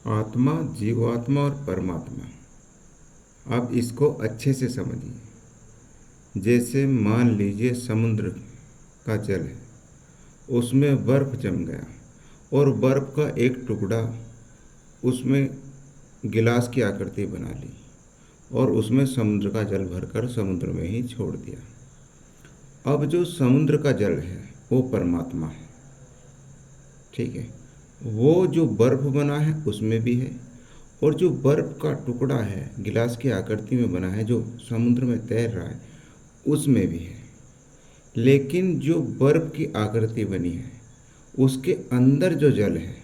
आत्मा, जीवात्मा और परमात्मा। अब इसको अच्छे से समझिए। जैसे मान लीजिए समुद्र का जल है, उसमें बर्फ जम गया और बर्फ का एक टुकड़ा उसमें गिलास की आकृति बना ली और उसमें समुद्र का जल भरकर समुद्र में ही छोड़ दिया। अब जो समुद्र का जल है वो परमात्मा है, ठीक है। वो जो बर्फ बना है उसमें भी है, और जो बर्फ का टुकड़ा है गिलास की आकृति में बना है जो समुद्र में तैर रहा है उसमें भी है। लेकिन जो बर्फ की आकृति बनी है उसके अंदर जो जल है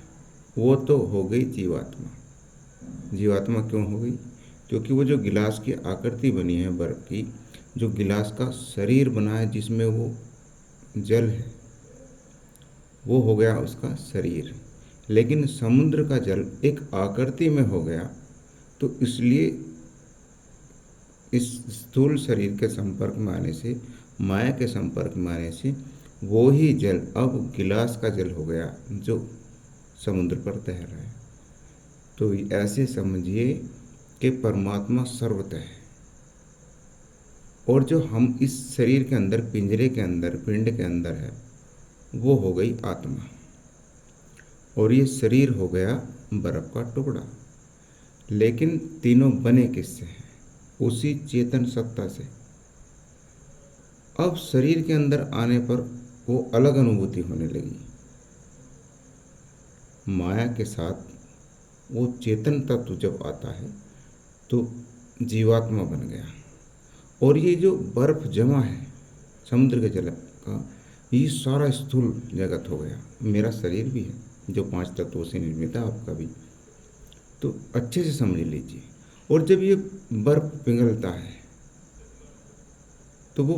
वो तो हो गई जीवात्मा। जीवात्मा क्यों हो गई? क्योंकि वो जो गिलास की आकृति बनी है बर्फ की, जो गिलास का शरीर बना है जिसमें वो जल है, वो हो गया उसका शरीर। लेकिन समुद्र का जल एक आकृति में हो गया, तो इसलिए इस स्थूल शरीर के संपर्क में आने से, माया के संपर्क में आने से वो ही जल अब गिलास का जल हो गया जो समुद्र पर तैर रहा है। तो ऐसे समझिए कि परमात्मा सर्वतः है, और जो हम इस शरीर के अंदर, पिंजरे के अंदर, पिंड के अंदर है, वो हो गई आत्मा, और ये शरीर हो गया बर्फ का टुकड़ा। लेकिन तीनों बने किससे हैं? उसी चेतन सत्ता से। अब शरीर के अंदर आने पर वो अलग अनुभूति होने लगी। माया के साथ वो चेतन तत्व जब आता है तो जीवात्मा बन गया, और ये जो बर्फ जमा है समुद्र के जल का, ये सारा स्थूल जगत हो गया। मेरा शरीर भी है जो 5 तत्वों से निर्मित है, आपका भी। तो अच्छे से समझ लीजिए। और जब ये बर्फ पिघलता है तो वो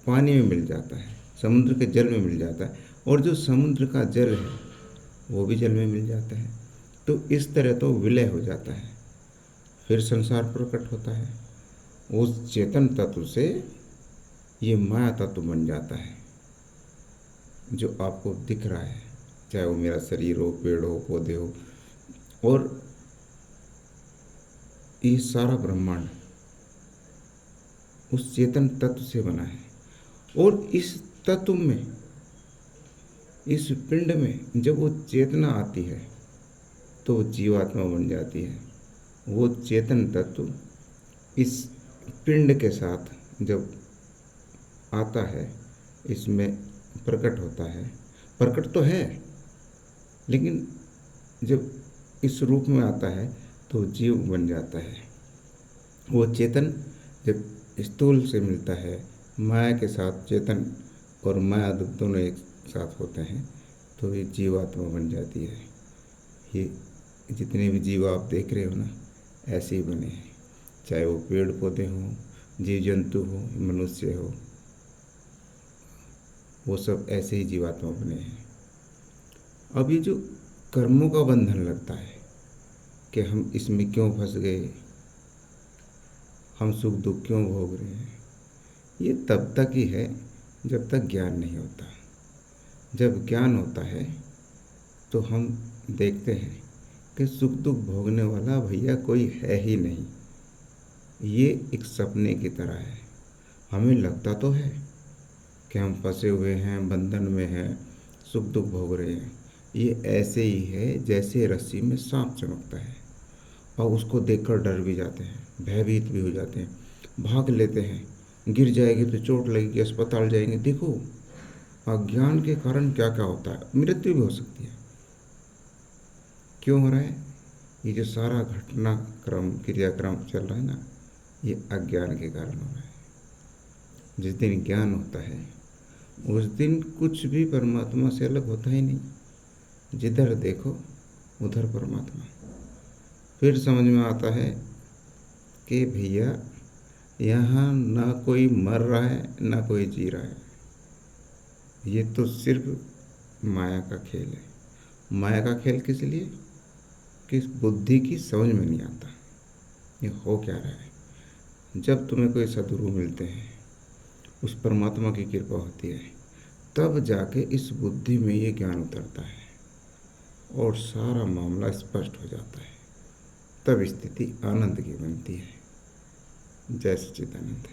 पानी में मिल जाता है, समुद्र के जल में मिल जाता है, और जो समुद्र का जल है वो भी जल में मिल जाता है। तो इस तरह तो विलय हो जाता है, फिर संसार प्रकट होता है। उस चेतन तत्व से ये माया तत्व बन जाता है जो आपको दिख रहा है, चाहे वो मेरा शरीर हो, पेड़ हो, पौधे हो, और ये सारा ब्रह्मांड उस चेतन तत्व से बना है। और इस तत्व में, इस पिंड में जब वो चेतना आती है तो वो जीवात्मा बन जाती है। वो चेतन तत्व इस पिंड के साथ जब आता है, इसमें प्रकट होता है, प्रकट तो है, लेकिन जब इस रूप में आता है तो जीव बन जाता है। वो चेतन जब स्थूल से मिलता है, माया के साथ चेतन और माया दोनों एक साथ होते हैं, तो ये जीवात्मा बन जाती है। ये जितने भी जीव आप देख रहे हो ना, ऐसे ही बने हैं, चाहे वो पेड़ पौधे हों, जीव जंतु हो, मनुष्य हो, वो सब ऐसे ही जीवात्मा बने हैं। अब ये जो कर्मों का बंधन लगता है कि हम इसमें क्यों फंस गए, हम सुख दुख क्यों भोग रहे हैं, ये तब तक ही है जब तक ज्ञान नहीं होता। जब ज्ञान होता है तो हम देखते हैं कि सुख दुख भोगने वाला भैया कोई है ही नहीं, ये एक सपने की तरह है। हमें लगता तो है कि हम फंसे हुए हैं, बंधन में हैं, सुख दुख भोग रहे हैं। ये ऐसे ही है जैसे रस्सी में सांप चमकता है, और उसको देखकर डर भी जाते हैं, भयभीत भी हो जाते हैं, भाग लेते हैं, गिर जाएगी तो चोट लगेगी, अस्पताल जाएंगे। देखो अज्ञान के कारण क्या क्या होता है, मृत्यु भी हो सकती है। क्यों हो रहा है? ये जो सारा घटनाक्रम, क्रियाक्रम चल रहा है ना, ये अज्ञान के कारण हो रहा है। जिस दिन ज्ञान होता है उस दिन कुछ भी परमात्मा से अलग होता ही नहीं। जिधर देखो उधर परमात्मा। फिर समझ में आता है कि भैया यहाँ ना कोई मर रहा है ना कोई जी रहा है, ये तो सिर्फ माया का खेल है। माया का खेल किस लिए? कि बुद्धि की समझ में नहीं आता ये हो क्या रहा है। जब तुम्हें कोई सदगुरु मिलते हैं, उस परमात्मा की कृपा होती है, तब जाके इस बुद्धि में ये ज्ञान उतरता है और सारा मामला स्पष्ट हो जाता है। तब स्थिति आनंद की बनती है। जय सच्चिदानंद।